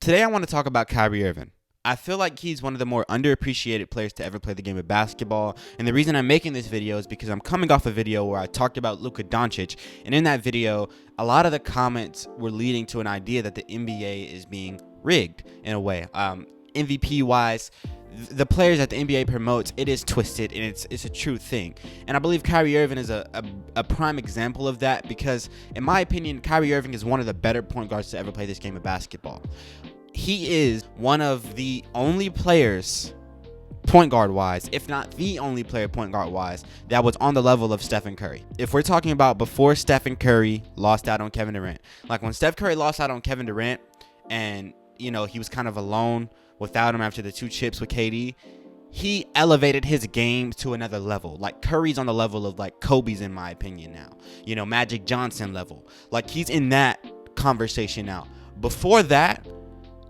Today I want to talk about Kyrie Irving. I feel like he's one of the more underappreciated players to ever play the game of basketball. And the reason I'm making this video is because I'm coming off a video where I talked about Luka Doncic. And in that video, a lot of the comments were leading to an idea that the NBA is being rigged in a way. MVP wise, the players that the NBA promotes, it is twisted and it's a true thing. And I believe Kyrie Irving is a prime example of that because, in my opinion, Kyrie Irving is one of the better point guards to ever play this game of basketball. He is one of the only players, point guard wise, if not the only player point guard wise, that was on the level of Stephen Curry. If we're talking about before Stephen Curry lost out on Kevin Durant, like when Steph Curry lost out on Kevin Durant and, you know, he was kind of alone without him after the 2 chips with KD, he elevated his game to another level. Like Curry's on the level of like Kobe's, in my opinion, now. You know, Magic Johnson level. Like he's in that conversation now. Before that,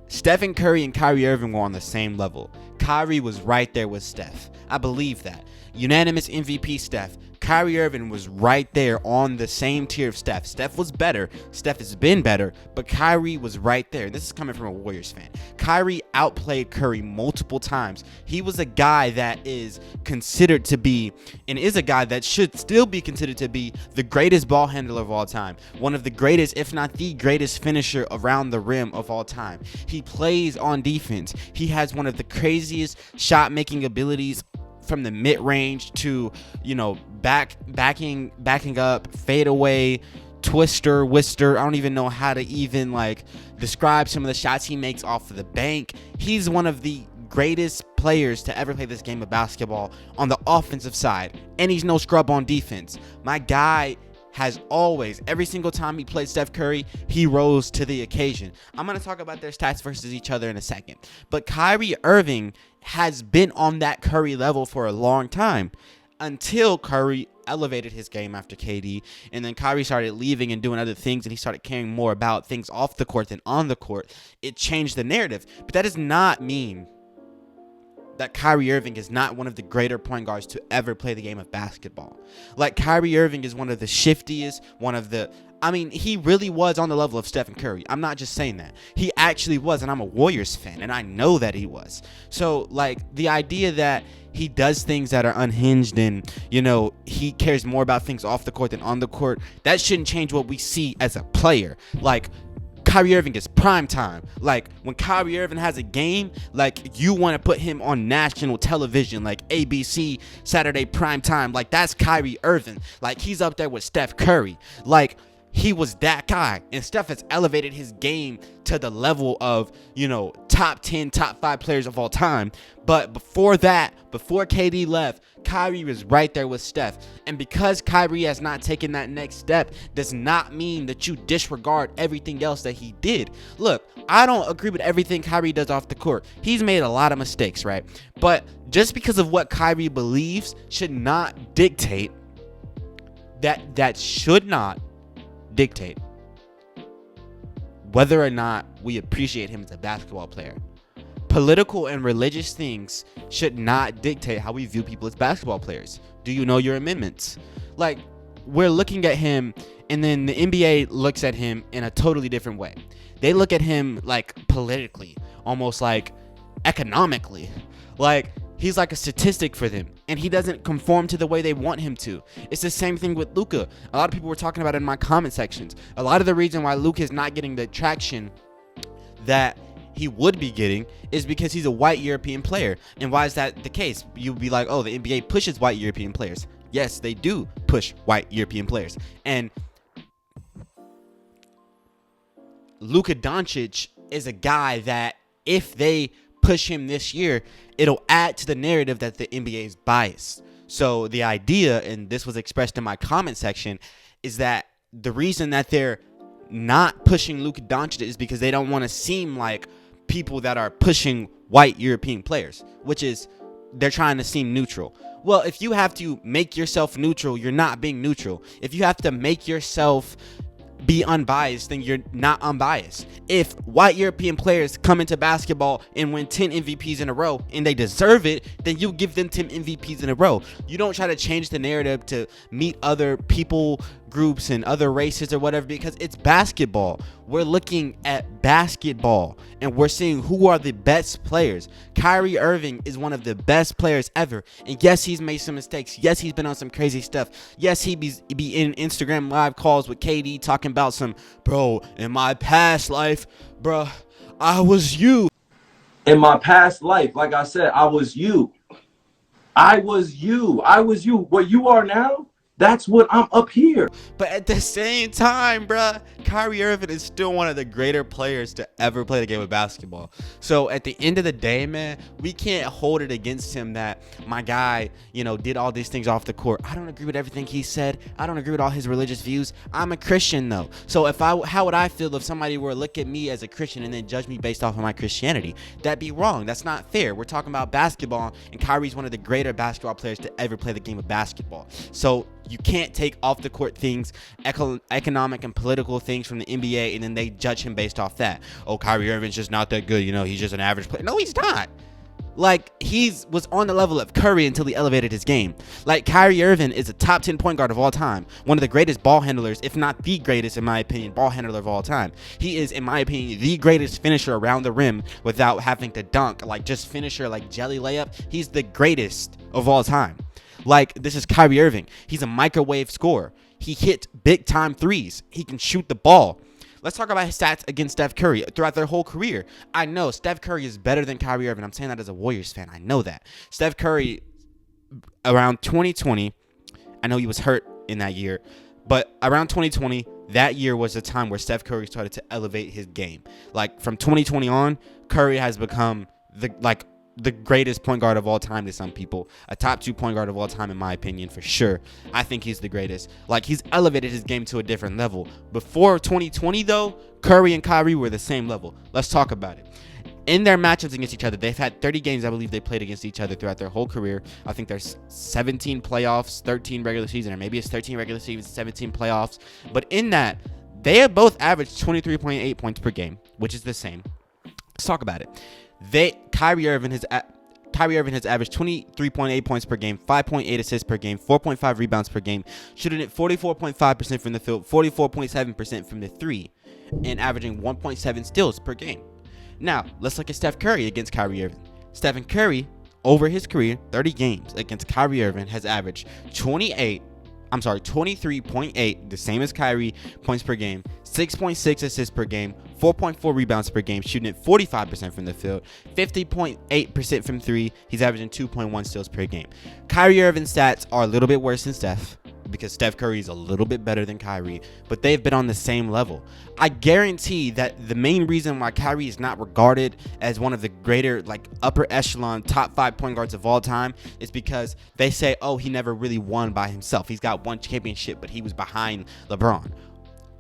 Stephen Curry and Kyrie Irving were on the same level. Kyrie was right there with Steph. I believe that. Unanimous MVP Steph. Kyrie Irving was right there on the same tier of Steph. Steph was better. Steph has been better, but Kyrie was right there. This is coming from a Warriors fan. Kyrie outplayed Curry multiple times. He was a guy that is considered to be, and is a guy that should still be considered to be, the greatest ball handler of all time. One of the greatest, if not the greatest finisher around the rim of all time. He plays on defense. He has one of the craziest shot-making abilities from the mid-range to, you know, backing up, fade away, twister, whister. I don't even know how to even like describe some of the shots he makes off of the bank. He's one of the greatest players to ever play this game of basketball on the offensive side, and he's no scrub on defense. My guy has always, every single time he played Steph Curry, he rose to the occasion. I'm going to talk about their stats versus each other in a second. But Kyrie Irving has been on that Curry level for a long time until Curry elevated his game after KD, and then Kyrie started leaving and doing other things, and he started caring more about things off the court than on the court. It changed the narrative. But that does not mean that Kyrie Irving is not one of the greater point guards to ever play the game of basketball. Like, Kyrie Irving is one of the shiftiest, he really was on the level of Stephen Curry. I'm not just saying that. He actually was, and I'm a Warriors fan, and I know that he was. So, like, the idea that he does things that are unhinged and, you know, he cares more about things off the court than on the court, that shouldn't change what we see as a player. Like, Kyrie Irving is prime time. Like, when Kyrie Irving has a game, like, you want to put him on national television, like ABC Saturday prime time. Like, that's Kyrie Irving. Like, he's up there with Steph Curry. Like, he was that guy, and Steph has elevated his game to the level of, you know, top 10, top 5 players of all time. But before that, before KD left, Kyrie was right there with Steph. And because Kyrie has not taken that next step does not mean that you disregard everything else that he did. Look, I don't agree with everything Kyrie does off the court. He's made a lot of mistakes, right? But just because of what Kyrie believes should not dictate that should not dictate whether or not we appreciate him as a basketball player. Political and religious things should not dictate how we view people as basketball players. Do you know your amendments? Like, we're looking at him, and then the NBA looks at him in a totally different way. They look at him like politically, almost like economically. Like, he's like a statistic for them, and he doesn't conform to the way they want him to. It's the same thing with Luka. A lot of people were talking about it in my comment sections. A lot of the reason why Luka is not getting the traction that he would be getting is because he's a white European player. And why is that the case? You'd be like, oh, the NBA pushes white European players. Yes, they do push white European players. And Luka Doncic is a guy that if they push him this year, it'll add to the narrative that the NBA is biased. So the idea, and this was expressed in my comment section, is that the reason that they're not pushing Luka Doncic is because they don't want to seem like people that are pushing white European players, which is they're trying to seem neutral. Well, if you have to make yourself neutral, you're not being neutral. If you have to make yourself be unbiased, then you're not unbiased. If white European players come into basketball and win 10 MVPs in a row and they deserve it, then you give them 10 MVPs in a row. You don't try to change the narrative to meet other people groups and other races or whatever, because it's basketball. We're looking at basketball and we're seeing who are the best players. Kyrie Irving is one of the best players ever. And yes, he's made some mistakes. Yes, he's been on some crazy stuff. Yes, he be in Instagram live calls with KD talking about some, bro, in my past life, bro, I was you. In my past life, like I said, I was you. I was you. I was you. What you are now, that's what I'm up here. But at the same time, bruh, Kyrie Irving is still one of the greater players to ever play the game of basketball. So at the end of the day, man, we can't hold it against him that my guy, did all these things off the court. I don't agree with everything he said. I don't agree with all his religious views. I'm a Christian, though. So how would I feel if somebody were to look at me as a Christian and then judge me based off of my Christianity? That'd be wrong. That's not fair. We're talking about basketball, and Kyrie's one of the greater basketball players to ever play the game of basketball. So you can't take off the court things, economic and political things from the NBA, and then they judge him based off that. Oh, Kyrie Irving's just not that good. He's just an average player. No, he's not. Like, was on the level of Curry until he elevated his game. Like, Kyrie Irving is a top 10 point guard of all time. One of the greatest ball handlers, if not the greatest, in my opinion, ball handler of all time. He is, in my opinion, the greatest finisher around the rim without having to dunk. Like, just finisher, like jelly layup. He's the greatest of all time. Like, this is Kyrie Irving. He's a microwave scorer. He hit big-time threes. He can shoot the ball. Let's talk about his stats against Steph Curry throughout their whole career. I know Steph Curry is better than Kyrie Irving. I'm saying that as a Warriors fan. I know that. Steph Curry, around 2020, I know he was hurt in that year, but around 2020, that year was the time where Steph Curry started to elevate his game. Like, from 2020 on, Curry has become the greatest point guard of all time to some people. A top 2 point guard of all time, in my opinion, for sure. I think he's the greatest. Like, he's elevated his game to a different level. Before 2020, though, Curry and Kyrie were the same level. Let's talk about it. In their matchups against each other, they've had 30 games, I believe, they played against each other throughout their whole career. I think there's 17 playoffs, 13 regular season, or maybe it's 13 regular season, 17 playoffs. But in that, they have both averaged 23.8 points per game, which is the same. Let's talk about it. Kyrie Irving has averaged 23.8 points per game, 5.8 assists per game, 4.5 rebounds per game, shooting at 44.5% from the field, 44.7% from the three, and averaging 1.7 steals per game. Now, let's look at Steph Curry against Kyrie Irving. Stephen Curry, over his career, 30 games against Kyrie Irving, has averaged 23.8, the same as Kyrie, points per game, 6.6 assists per game, 4.4 rebounds per game, shooting at 45% from the field, 50.8% from three. He's averaging 2.1 steals per game. Kyrie Irving's stats are a little bit worse than Steph, because Steph Curry is a little bit better than Kyrie, but they've been on the same level. I guarantee that the main reason why Kyrie is not regarded as one of the greater, upper echelon top 5 point guards of all time is because they say, oh, he never really won by himself. He's got one championship, but he was behind LeBron.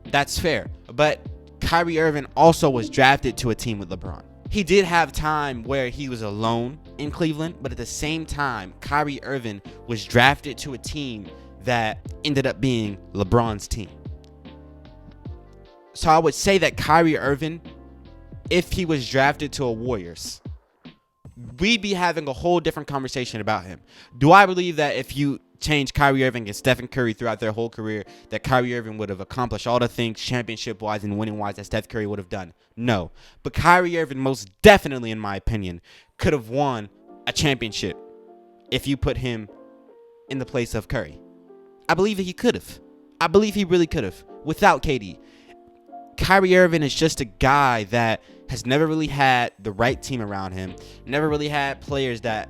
That's fair. But Kyrie Irving also was drafted to a team with LeBron. He did have time where he was alone in Cleveland, but at the same time, Kyrie Irving was drafted to a team that ended up being LeBron's team. So I would say that Kyrie Irving, if he was drafted to a Warriors, we'd be having a whole different conversation about him. Do I believe that if you change Kyrie Irving and Stephen Curry throughout their whole career, that Kyrie Irving would have accomplished all the things championship-wise and winning-wise that Steph Curry would have done? No. But Kyrie Irving most definitely, in my opinion, could have won a championship if you put him in the place of Curry. I believe that he could have. I believe he really could have without KD. Kyrie Irving is just a guy that has never really had the right team around him, never really had players that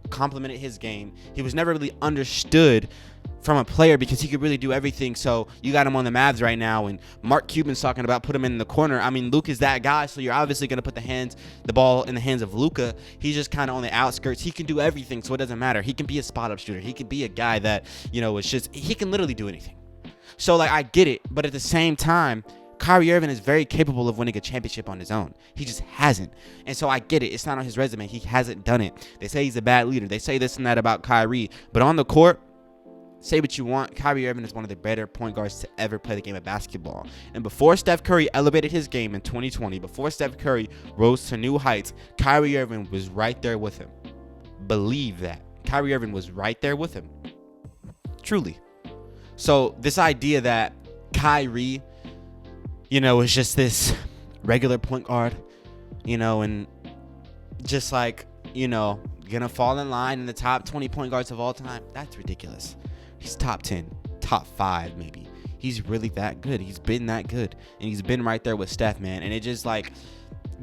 complemented his game. He was never really understood from a player because he could really do everything. So you got him on the Mavs right now, and Mark Cuban's talking about put him in the corner. I mean, Luke is that guy, so you're obviously going to put the ball in the hands of Luka. He's just kind of on the outskirts. He can do everything, so it doesn't matter. He can be a spot-up shooter. He can be a guy that, it's just, he can literally do anything. So, I get it, but at the same time, Kyrie Irving is very capable of winning a championship on his own. He just hasn't. And so I get it. It's not on his resume. He hasn't done it. They say he's a bad leader. They say this and that about Kyrie. But on the court, say what you want, Kyrie Irving is one of the better point guards to ever play the game of basketball. And before Steph Curry elevated his game in 2020, before Steph Curry rose to new heights, Kyrie Irving was right there with him. Believe that. Kyrie Irving was right there with him. Truly. So this idea that Kyrie, is just this regular point guard, and just like, gonna fall in line in the top 20 point guards of all time, that's ridiculous. He's top 10, top 5 maybe. He's really that good. He's been that good, and he's been right there with Steph, man. And it just like,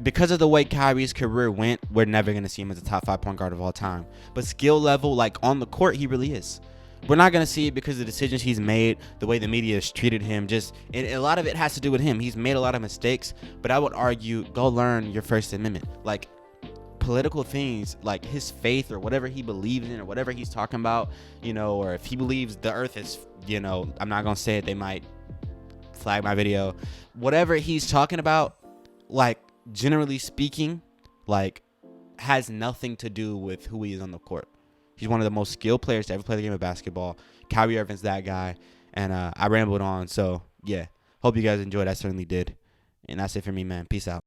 because of the way Kyrie's career went, we're never gonna see him as a top 5 point guard of all time. But skill level, like on the court, he really is. We're not gonna see it because of the decisions he's made, the way the media has treated him. And a lot of it has to do with him. He's made a lot of mistakes, but I would argue, go learn your First Amendment. Like, political things, like his faith or whatever he believes in or whatever he's talking about, or if he believes the earth is, I'm not gonna say it, they might flag my video. Whatever he's talking about, like, generally speaking, like, has nothing to do with who he is on the court. He's one of the most skilled players to ever play the game of basketball. Kyrie Irving's that guy. And I rambled on. So, yeah. Hope you guys enjoyed. I certainly did. And that's it for me, man. Peace out.